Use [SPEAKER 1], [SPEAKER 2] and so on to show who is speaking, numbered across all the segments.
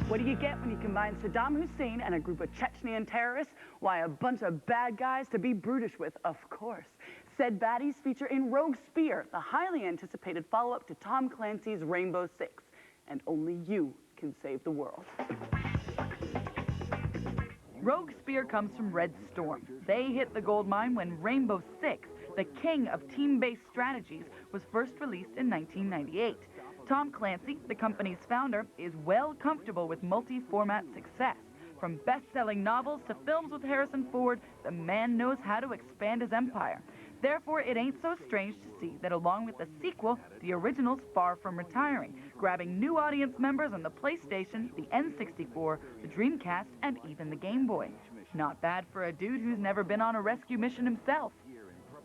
[SPEAKER 1] What do you get when you combine Saddam Hussein and a group of Chechnyan terrorists? Why, a bunch of bad guys to be brutish with, of course. Said baddies feature in Rogue Spear, the highly anticipated follow-up to Tom Clancy's Rainbow Six. And only you can save the world. Rogue Spear comes from Red Storm. They hit the gold mine when Rainbow Six, the king of team-based strategies, was first released in 1998. Tom Clancy, the company's founder, is well comfortable with multi-format success. From best-selling novels to films with Harrison Ford, the man knows how to expand his empire. Therefore, it ain't so strange to see that along with the sequel, the original's far from retiring, grabbing new audience members on the PlayStation, the N64, the Dreamcast, and even the Game Boy. Not bad for a dude who's never been on a rescue mission himself.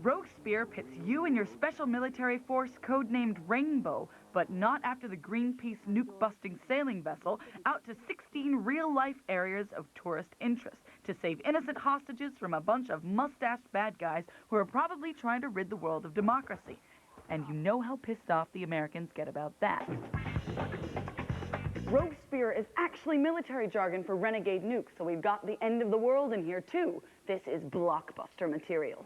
[SPEAKER 1] Rogue Spear pits you and your special military force codenamed Rainbow, but not after the Greenpeace nuke-busting sailing vessel, out to 16 real-life areas of tourist interest to save innocent hostages from a bunch of mustached bad guys who are probably trying to rid the world of democracy. And you know how pissed off the Americans get about that. Rogue Spear is actually military jargon for renegade nukes, so we've got the end of the world in here too. This is blockbuster material.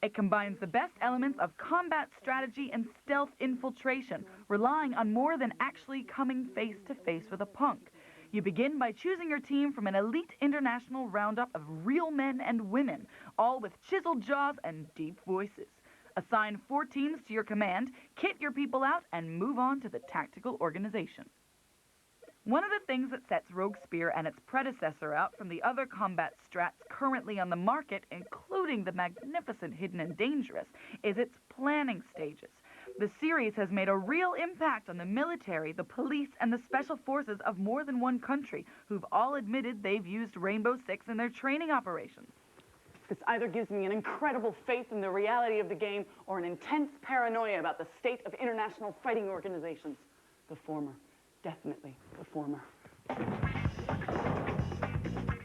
[SPEAKER 1] It combines the best elements of combat strategy and stealth infiltration, relying on more than actually coming face-to-face with a punk. You begin by choosing your team from an elite international roundup of real men and women, all with chiseled jaws and deep voices. Assign 4 teams to your command, kit your people out, and move on to the tactical organization. One of the things that sets Rogue Spear and its predecessor out from the other combat strats currently on the market, including the magnificent Hidden and Dangerous, is its planning stages. The series has made a real impact on the military, the police, and the special forces of more than one country, who've all admitted they've used Rainbow Six in their training operations. This either gives me an incredible faith in the reality of the game or an intense paranoia about the state of international fighting organizations. The former. Definitely the former.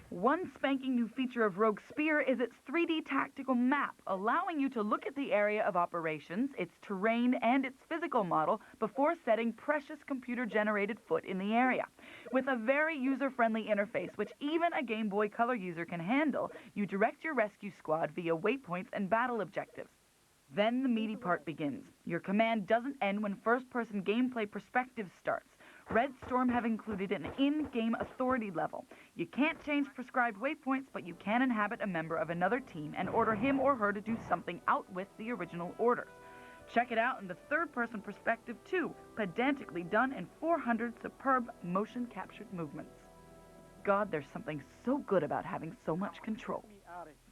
[SPEAKER 1] One spanking new feature of Rogue Spear is its 3D tactical map, allowing you to look at the area of operations, its terrain, and its physical model before setting precious computer-generated foot in the area. With a very user-friendly interface, which even a Game Boy Color user can handle, you direct your rescue squad via waypoints and battle objectives. Then the meaty part begins. Your command doesn't end when first-person gameplay perspective starts. Red Storm have included an in-game authority level. You can't change prescribed waypoints, but you can inhabit a member of another team and order him or her to do something out with the original orders. Check it out in the third-person perspective, too, pedantically done in 400 superb motion-captured movements. God, there's something so good about having so much control.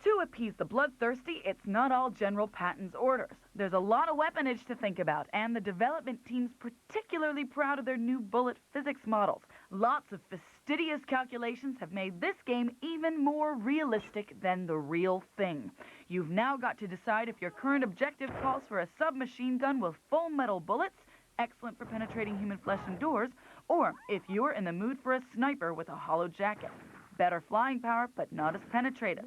[SPEAKER 1] To appease the bloodthirsty, it's not all General Patton's orders. There's a lot of weaponage to think about, and the development team's particularly proud of their new bullet physics models. Lots of fastidious calculations have made this game even more realistic than the real thing. You've now got to decide if your current objective calls for a submachine gun with full metal bullets, excellent for penetrating human flesh and doors, or if you're in the mood for a sniper with a hollow jacket. Better flying power, but not as penetrative.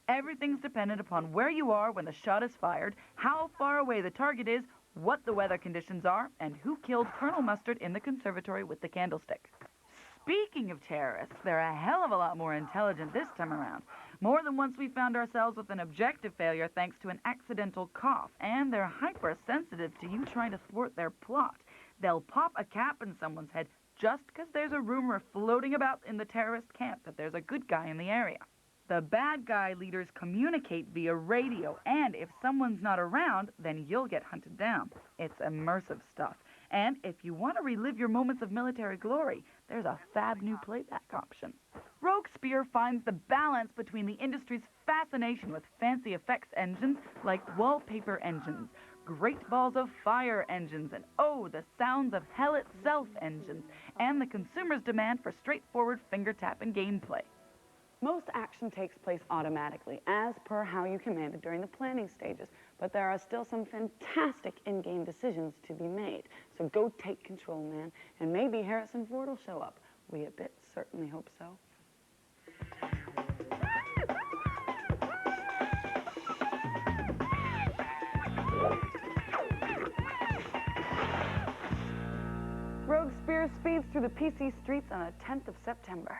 [SPEAKER 1] Everything's dependent upon where you are when the shot is fired, how far away the target is, what the weather conditions are, and who killed Colonel Mustard in the conservatory with the candlestick. Speaking of terrorists, they're a hell of a lot more intelligent this time around. More than once we found ourselves with an objective failure thanks to an accidental cough, and they're hypersensitive to you trying to thwart their plot. They'll pop a cap in someone's head just because there's a rumor floating about in the terrorist camp that there's a good guy in the area. The bad guy leaders communicate via radio, and if someone's not around, then you'll get hunted down. It's immersive stuff. And if you want to relive your moments of military glory, there's a fab new playback option. Rogue Spear finds the balance between the industry's fascination with fancy effects engines like wallpaper engines, great balls of fire engines, and oh, the sounds of hell itself engines, and the consumer's demand for straightforward finger-tap and gameplay. Most action takes place automatically, as per how you commanded during the planning stages, but there are still some fantastic in-game decisions to be made. So go take control, man, and maybe Harrison Ford will show up. We at BIT certainly hope so. Rogue Spear Spear speeds through the PC streets on the 10th of September.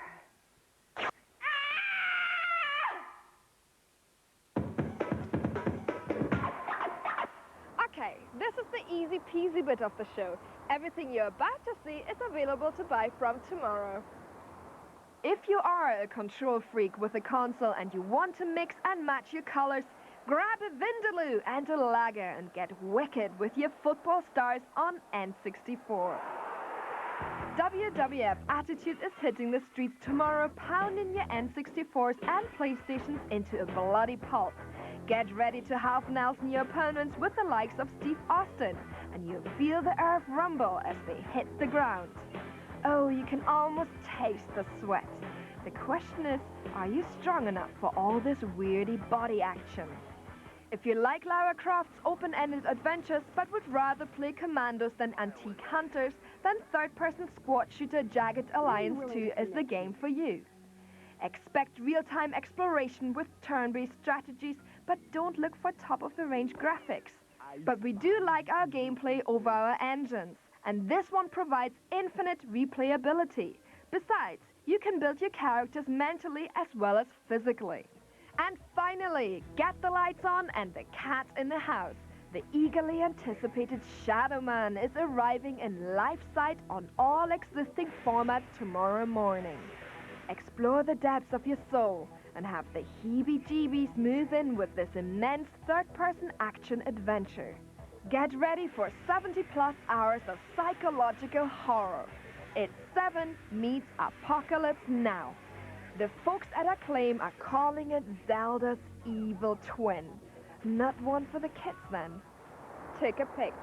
[SPEAKER 2] Okay, this is the easy peasy bit of the show. Everything you're about to see is available to buy from tomorrow. If you are a control freak with a console and you want to mix and match your colors, grab a Vindaloo and a Lager and get wicked with your football stars on N64. WWF Attitude is hitting the streets tomorrow, pounding your N64s and PlayStations into a bloody pulp. Get ready to half Nelson your opponents with the likes of Steve Austin, and you'll feel the earth rumble as they hit the ground. Oh, you can almost taste the sweat. The question is, are you strong enough for all this weirdy body action? If you like Lara Croft's open-ended adventures but would rather play commandos than antique hunters, then third-person squad shooter Jagged Alliance 2 is the game for you. Expect real-time exploration with turn-based strategies, but don't look for top-of-the-range graphics. But we do like our gameplay over our engines, and this one provides infinite replayability. Besides, you can build your characters mentally as well as physically. And finally, get the lights on and the cat in the house. The eagerly anticipated Shadow Man is arriving in live sight on all existing formats tomorrow morning. Explore the depths of your soul and have the heebie-jeebies move in with this immense third-person action adventure. Get ready for 70-plus hours of psychological horror. It's 7 meets Apocalypse Now. The folks at Acclaim are calling it Zelda's evil twin. Not one for the kids then. Take a pick.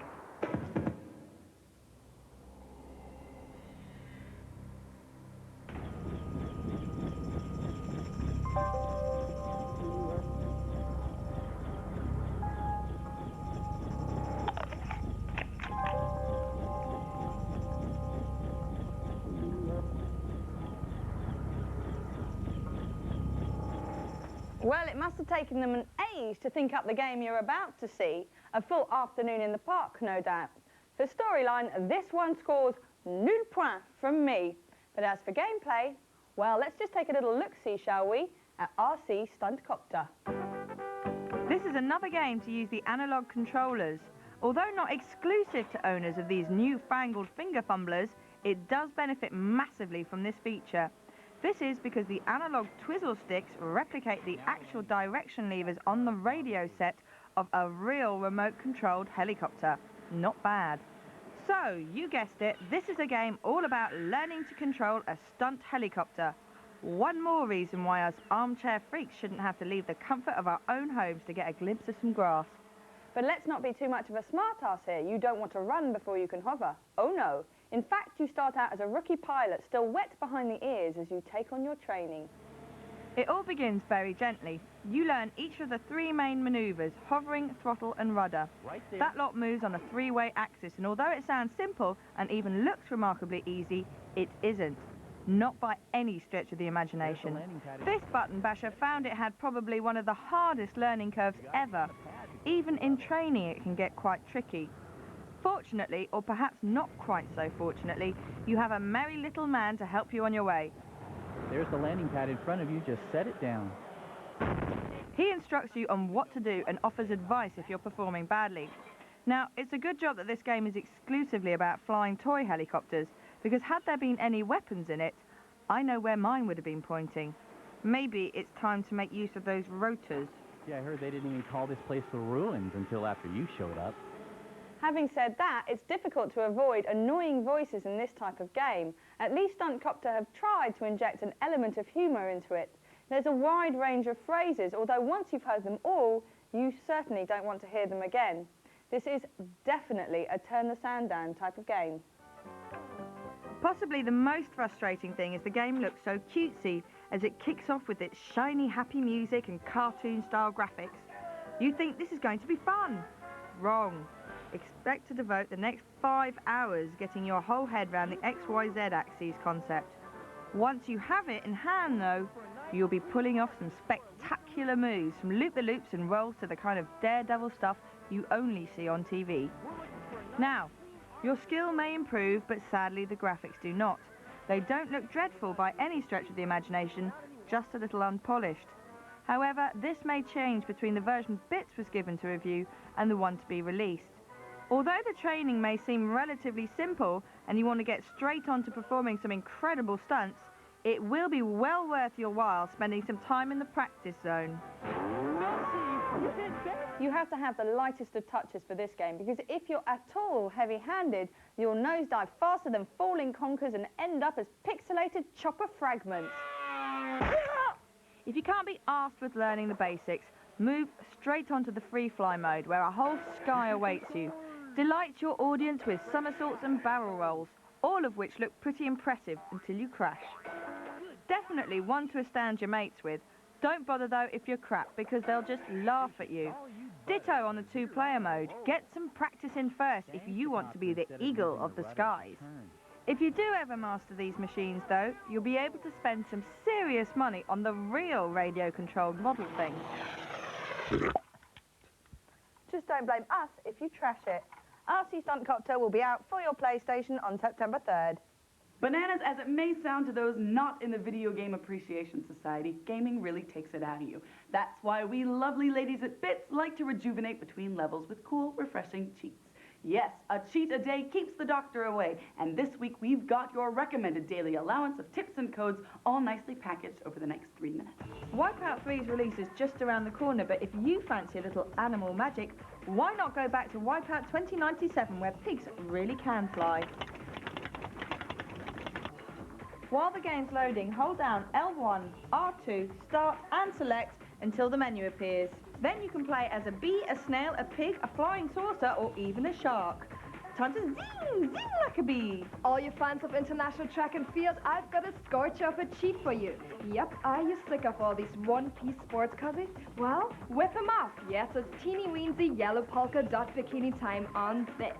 [SPEAKER 3] Well, it must have taken them an age to think up the game you're about to see. A full afternoon in the park, no doubt. For storyline, this one scores nul point from me. But as for gameplay, well, let's just take a little look-see, shall we, at RC Stuntcopter.
[SPEAKER 4] This is another game to use the analog controllers. Although not exclusive to owners of these new-fangled finger fumblers, it does benefit massively from this feature. This is because the analog twizzle sticks replicate the actual direction levers on the radio set of a real remote-controlled helicopter. Not bad. So, you guessed it, this is a game all about learning to control a stunt helicopter. One more reason why us armchair freaks shouldn't have to leave the comfort of our own homes to get a glimpse of some grass.
[SPEAKER 3] But let's not be too much of a smart-ass here. You don't want to run before you can hover. Oh no. In fact, you start out as a rookie pilot, still wet behind the ears as you take on your training.
[SPEAKER 4] It all begins very gently. You learn each of the 3 main maneuvers, hovering, throttle and rudder. That lot moves on a 3-way axis, and although it sounds simple and even looks remarkably easy, it isn't. Not by any stretch of the imagination. This button basher found it had probably one of the hardest learning curves ever. Even in training it can get quite tricky. Fortunately, or perhaps not quite so fortunately, you have a merry little man to help you on your way.
[SPEAKER 5] There's the landing pad in front of you, just set it down.
[SPEAKER 4] He instructs you on what to do and offers advice if you're performing badly. Now, it's a good job that this game is exclusively about flying toy helicopters, because had there been any weapons in it, I know where mine would have been pointing. Maybe it's time to make use of those rotors.
[SPEAKER 5] Yeah, I heard they didn't even call this place the Ruins until after you showed up.
[SPEAKER 3] Having said that, it's difficult to avoid annoying voices in this type of game. At least Stuntcopter have tried to inject an element of humour into it. There's a wide range of phrases, although once you've heard them all, you certainly don't want to hear them again. This is definitely a turn the sound down type of game.
[SPEAKER 4] Possibly the most frustrating thing is the game looks so cutesy as it kicks off with its shiny, happy music and cartoon-style graphics. You think this is going to be fun. Wrong. Expect to devote the next 5 hours getting your whole head around the XYZ axis concept. Once you have it in hand, though, you'll be pulling off some spectacular moves, from loop-the-loops and rolls to the kind of daredevil stuff you only see on TV. Now, Your skill may improve, but sadly the graphics do not. They don't look dreadful by any stretch of the imagination, just a little unpolished. However, this may change between the version Bits was given to review and the one to be released. Although the training may seem relatively simple and you want to get straight on to performing some incredible stunts, it will be well worth your while spending some time in the practice zone.
[SPEAKER 3] You have to have the lightest of touches for this game, because if you're at all heavy-handed, you'll nosedive faster than falling conkers and end up as pixelated chopper fragments.
[SPEAKER 4] If you can't be arsed with learning the basics, move straight onto the free fly mode, where a whole sky awaits you. Delight your audience with somersaults and barrel rolls, all of which look pretty impressive until you crash. Definitely one to astound your mates with. Don't bother though if you're crap, because they'll just laugh at you. Ditto on the two-player mode. Get some practice in first if you want to be the eagle of the skies. If you do ever master these machines though, you'll be able to spend some serious money on the real radio-controlled model thing.
[SPEAKER 3] Just don't blame us if you trash it. RC Stuntcopter will be out for your PlayStation on September 3rd.
[SPEAKER 1] Bananas as it may sound to those not in the Video Game Appreciation Society, gaming really takes it out of you. That's why we lovely ladies at Bits like to rejuvenate between levels with cool, refreshing cheats. Yes, a cheat a day keeps the doctor away, and this week we've got your recommended daily allowance of tips and codes all nicely packaged over the next 3 minutes.
[SPEAKER 4] Wipeout 3's release is just around the corner, but if you fancy a little animal magic, why not go back to Wipeout 2097, where pigs really can fly? While the game's loading, hold down L1, R2, start and select until the menu appears. Then you can play as a bee, a snail, a pig, a flying saucer, or even a shark. Time to zing, zing like a bee.
[SPEAKER 2] All you fans of international track and field, I've got a scorcher of a cheat for you. Yep, are you sick of all these one-piece sports cozies? Well, whip them off. Yes, it's teeny-weensy yellow polka dot bikini time on this.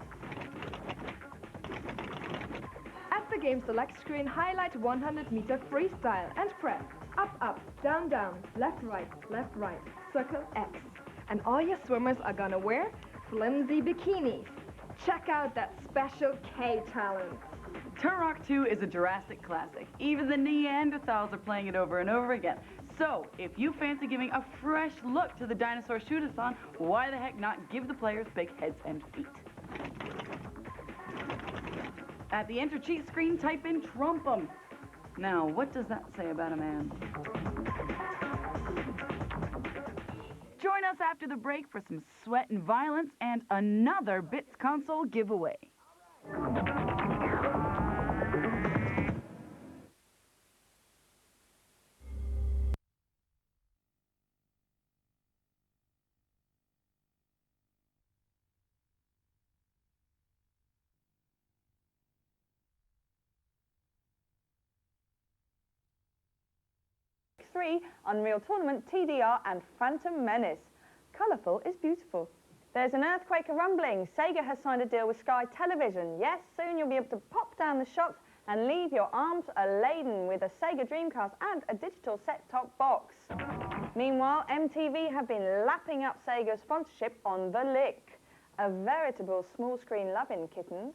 [SPEAKER 2] At the game select screen, highlight 100-meter freestyle and press up, up, down, down, left, right, circle X. And all your swimmers are gonna wear flimsy bikinis. Check out that special K talent.
[SPEAKER 1] Turok 2 is a Jurassic classic. Even the Neanderthals are playing it over and over again. So, if you fancy giving a fresh look to the dinosaur shoot-a-thon, why the heck not give the players big heads and feet? At the enter cheat screen, type in Trump'em. Now, what does that say about a man? Join us after the break for some sweat and violence and another Bits console giveaway.
[SPEAKER 3] Unreal Tournament, TDR and Phantom Menace. Colourful is beautiful. There's an earthquake rumbling. Sega has signed a deal with Sky Television. Yes, soon you'll be able to pop down the shops and leave your arms laden with a Sega Dreamcast and a digital set-top box. Meanwhile, MTV have been lapping up Sega's sponsorship on The Lick. A veritable small-screen lovin', kittens.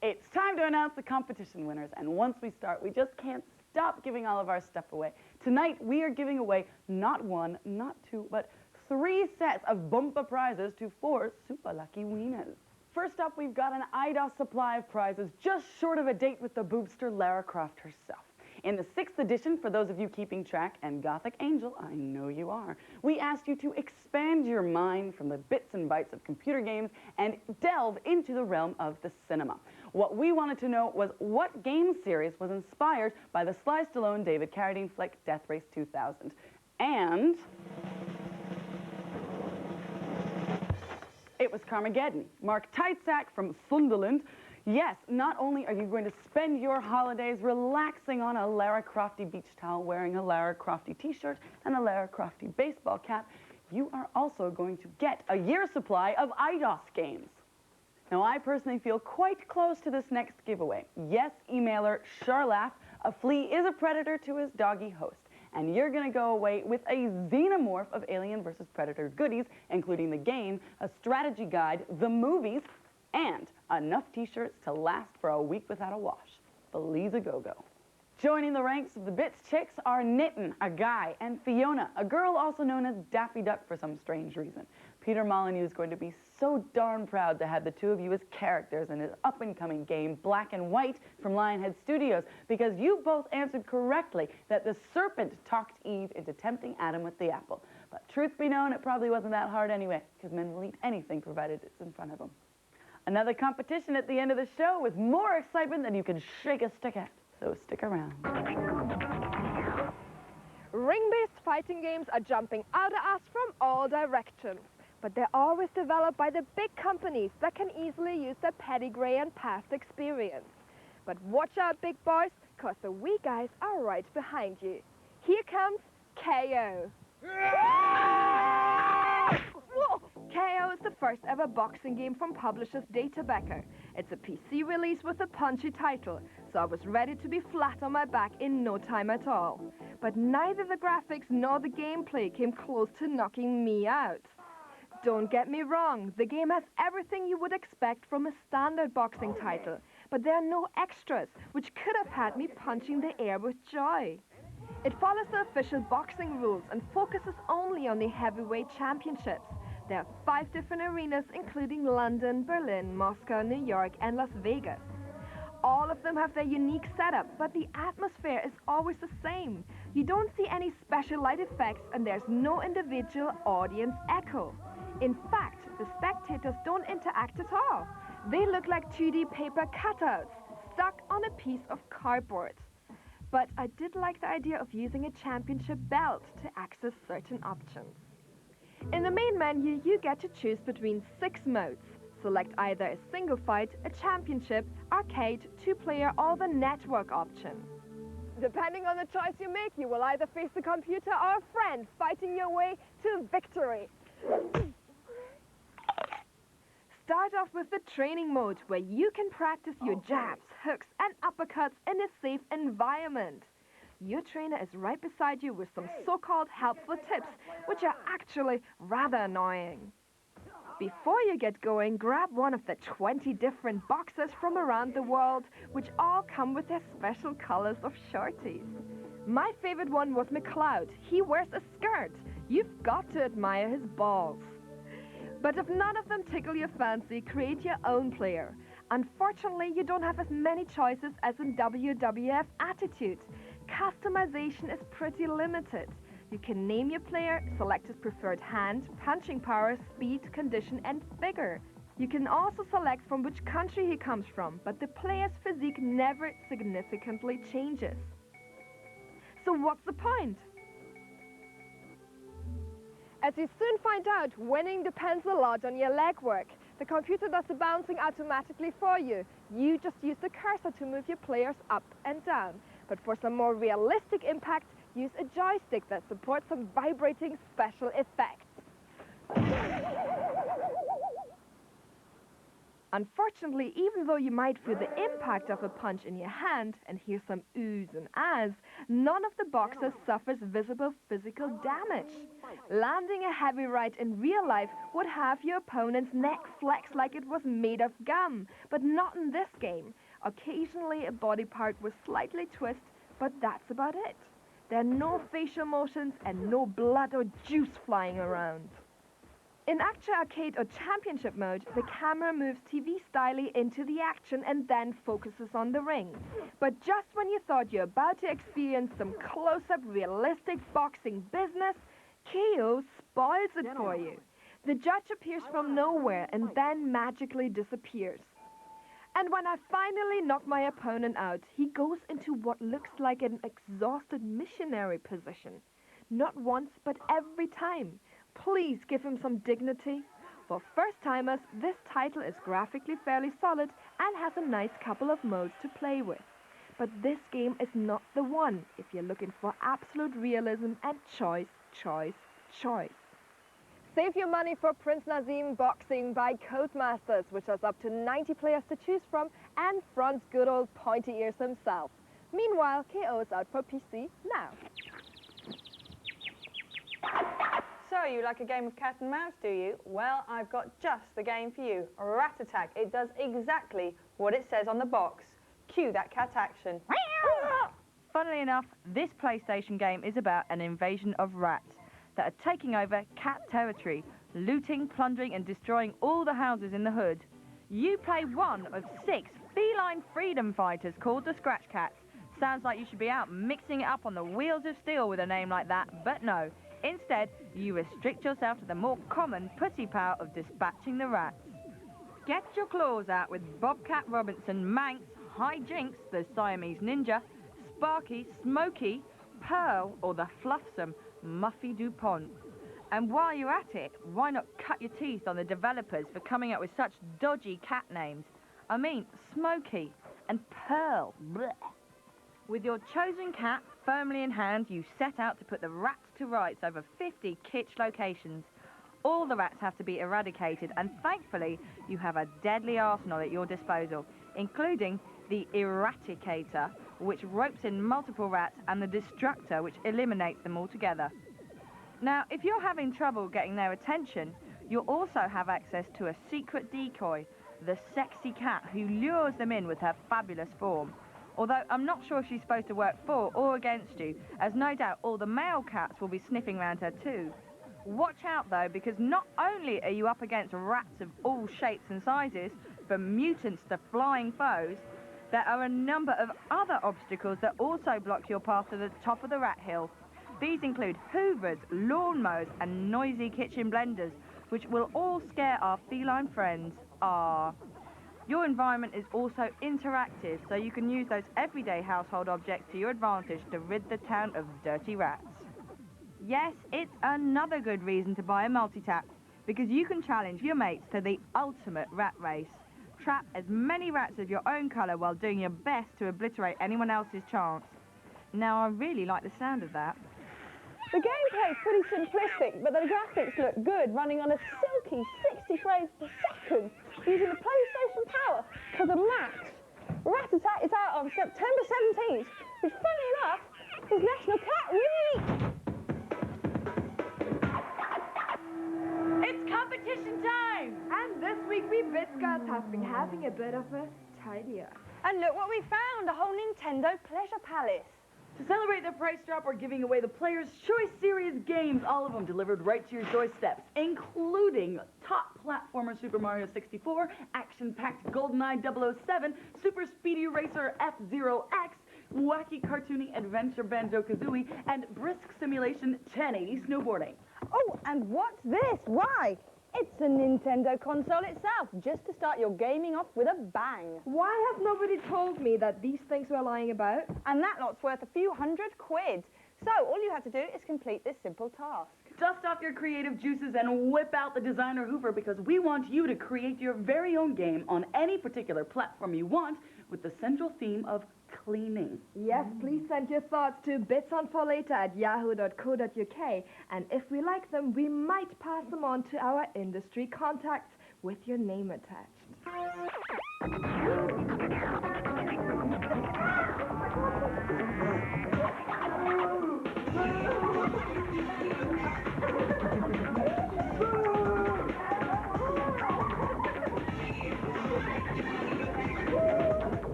[SPEAKER 1] It's time to announce the competition winners, and once we start, we just can't stop giving all of our stuff away. Tonight, we are giving away not 1, not 2, but 3 sets of bumper prizes to 4 super lucky winners. First up, we've got an IDOS supply of prizes, just short of a date with the boobster Lara Croft herself. In the 6th edition, for those of you keeping track, and Gothic Angel, I know you are, we asked you to expand your mind from the bits and bytes of computer games and delve into the realm of the cinema. What we wanted to know was what game series was inspired by the Sly Stallone, David Carradine flick Death Race 2000. And it was Carmageddon. Mark Teitsack from Sunderland. Yes, not only are you going to spend your holidays relaxing on a Lara Crofty beach towel, wearing a Lara Crofty t-shirt and a Lara Crofty baseball cap, you are also going to get a year's supply of IDOS games. Now, I personally feel quite close to this next giveaway. Yes, emailer Charlaff, a flea is a predator to his doggy host.
[SPEAKER 6] and you're going to go away with a xenomorph of Alien vs. Predator goodies, including the game, a strategy guide, the movies, and enough t-shirts to last for a week without a wash. Belize a go-go. Joining the ranks of the Bits Chicks are Nitin, a guy, and Fiona, a girl also known as Daffy Duck for some strange reason. Peter Molyneux is going to be so darn proud to have the two of you as characters in his up-and-coming game, Black and White, from Lionhead Studios, because you both answered correctly that the serpent talked Eve into tempting Adam with the apple. But truth be known, it probably wasn't that hard anyway, because men will eat anything provided it's in front of them. Another competition at the end of the show with more excitement than you can shake a stick at. So stick around.
[SPEAKER 2] Ring-based fighting games are jumping out at us from all directions, but they're always developed by the big companies that can easily use their pedigree and past experience. But watch out, big boys, because the wee guys are right behind you. Here comes KO. KO is the first ever boxing game from publishers Databacker. It's a PC release with a punchy title, so I was ready to be flat on my back in no time at all. But neither the graphics nor the gameplay came close to knocking me out. Don't get me wrong, the game has everything you would expect from a standard boxing title, but there are no extras, which could have had me punching the air with joy. It follows the official boxing rules and focuses only on the heavyweight championships. There are 5 different arenas, including London, Berlin, Moscow, New York, and Las Vegas. All of them have their unique setup, but the atmosphere is always the same. You don't see any special light effects, and there's no individual audience echo. In fact, the spectators don't interact at all. They look like 2D paper cutouts stuck on a piece of cardboard. But I did like the idea of using a championship belt to access certain options. In the main menu, you get to choose between 6 modes. Select either a single fight, a championship, arcade, 2-player, or the network option. Depending on the choice you make, you will either face the computer or a friend fighting your way to victory. Start off with the training mode, where you can practice your jabs, hooks, and uppercuts in a safe environment. Your trainer is right beside you with some so-called helpful tips, which are actually rather annoying. Before you get going, grab one of the 20 different boxes from around the world, which all come with their special colors of shorties. My favorite one was McLeod. He wears a skirt. You've got to admire his balls. But if none of them tickle your fancy, create your own player. Unfortunately, you don't have as many choices as in WWF Attitude. Customization is pretty limited. You can name your player, select his preferred hand, punching power, speed, condition, and figure. You can also select from which country he comes from, but the player's physique never significantly changes. So what's the point? As you soon find out, winning depends a lot on your legwork. The computer does the bouncing automatically for you. You just use the cursor to move your players up and down. But for some more realistic impact, use a joystick that supports some vibrating special effects. Unfortunately, even though you might feel the impact of a punch in your hand and hear some oohs and ahs, none of the boxers suffers visible physical damage. Landing a heavy right in real life would have your opponent's neck flex like it was made of gum, but not in this game. Occasionally, a body part will slightly twist, but that's about it. There are no facial motions and no blood or juice flying around. In Actua Arcade or Championship mode, the camera moves TV-stylely into the action and then focuses on the ring. But just when you thought you're about to experience some close-up realistic boxing business, KO spoils it for you. The judge appears from nowhere and then magically disappears. And when I finally knock my opponent out, he goes into what looks like an exhausted missionary position. Not once, but every time. Please give him some dignity. For first-timers, this title is graphically fairly solid and has a nice couple of modes to play with. But this game is not the one if you're looking for absolute realism and choice. Save your money for Prince Nazim Boxing by Codemasters, which has up to 90 players to choose from and fronts good old pointy ears himself. Meanwhile, KO is out for PC now.
[SPEAKER 3] So, you like a game of cat and mouse, do you? Well, I've got just the game for you. Rat Attack. It does exactly what it says on the box. Cue that cat action.
[SPEAKER 4] Funnily enough, this PlayStation game is about an invasion of rats that are taking over cat territory, looting, plundering and destroying all the houses in the hood. You play one of 6 feline freedom fighters called the Scratch Cats. Sounds like you should be out mixing it up on the wheels of steel with a name like that, but no. Instead, you restrict yourself to the more common putty power of dispatching the rats. Get your claws out with Bobcat Robinson, Manx, High Jinx, the Siamese Ninja, Sparky, Smokey, Pearl, or the fluffsome Muffy DuPont. And while you're at it, why not cut your teeth on the developers for coming up with such dodgy cat names? I mean, Smokey and Pearl. Blech. With your chosen cat firmly in hand, you set out to put the rats to rights over 50 kitsch locations. All the rats have to be eradicated, and thankfully, you have a deadly arsenal at your disposal, including the Eradicator, which ropes in multiple rats, and the Destructor, which eliminates them altogether. Now, if you're having trouble getting their attention, you'll also have access to a secret decoy, the sexy cat who lures them in with her fabulous form. Although I'm not sure if she's supposed to work for or against you, as no doubt all the male cats will be sniffing around her too. Watch out though, because not only are you up against rats of all shapes and sizes, from mutants to flying foes, there are a number of other obstacles that also block your path to the top of the rat hill. These include hoovers, lawnmowers and noisy kitchen blenders, which will all scare our feline friends. Your environment is also interactive, so you can use those everyday household objects to your advantage to rid the town of dirty rats. Yes, it's another good reason to buy a multi-tap, because you can challenge your mates to the ultimate rat race. Trap as many rats of your own colour while doing your best to obliterate anyone else's chance. Now, I really like the sound of that.
[SPEAKER 3] The gameplay is pretty simplistic, but the graphics look good, running on a silky 60 frames per second, using the PlayStation Power to the max. Rat Attack is out on September 17th, which, funny enough, is National Cat Week!
[SPEAKER 1] It's competition time!
[SPEAKER 2] And this week we BitScouts have been having a bit of a tidier.
[SPEAKER 3] And look what we found, a whole Nintendo Pleasure Palace.
[SPEAKER 1] To celebrate the price drop, we're giving away the Player's Choice Series games, all of them delivered right to your doorsteps, including top platformer Super Mario 64, action-packed GoldenEye 007, Super Speedy Racer F-Zero X, wacky cartoony adventure Banjo-Kazooie, and brisk simulation 1080 snowboarding.
[SPEAKER 3] Oh, and what's this? Why? It's a Nintendo console itself, just to start your gaming off with a bang.
[SPEAKER 2] Why has nobody told me that these things were lying about?
[SPEAKER 3] And that lot's worth a few £100. So all you have to do is complete this simple task.
[SPEAKER 1] Dust off your creative juices and whip out the designer Hoover, because we want you to create your very own game on any particular platform you want, with the central theme of cleaning.
[SPEAKER 2] Yes, please send your thoughts to bitsonforlater@yahoo.co.uk, and if we like them, we might pass them on to our industry contacts with your name attached.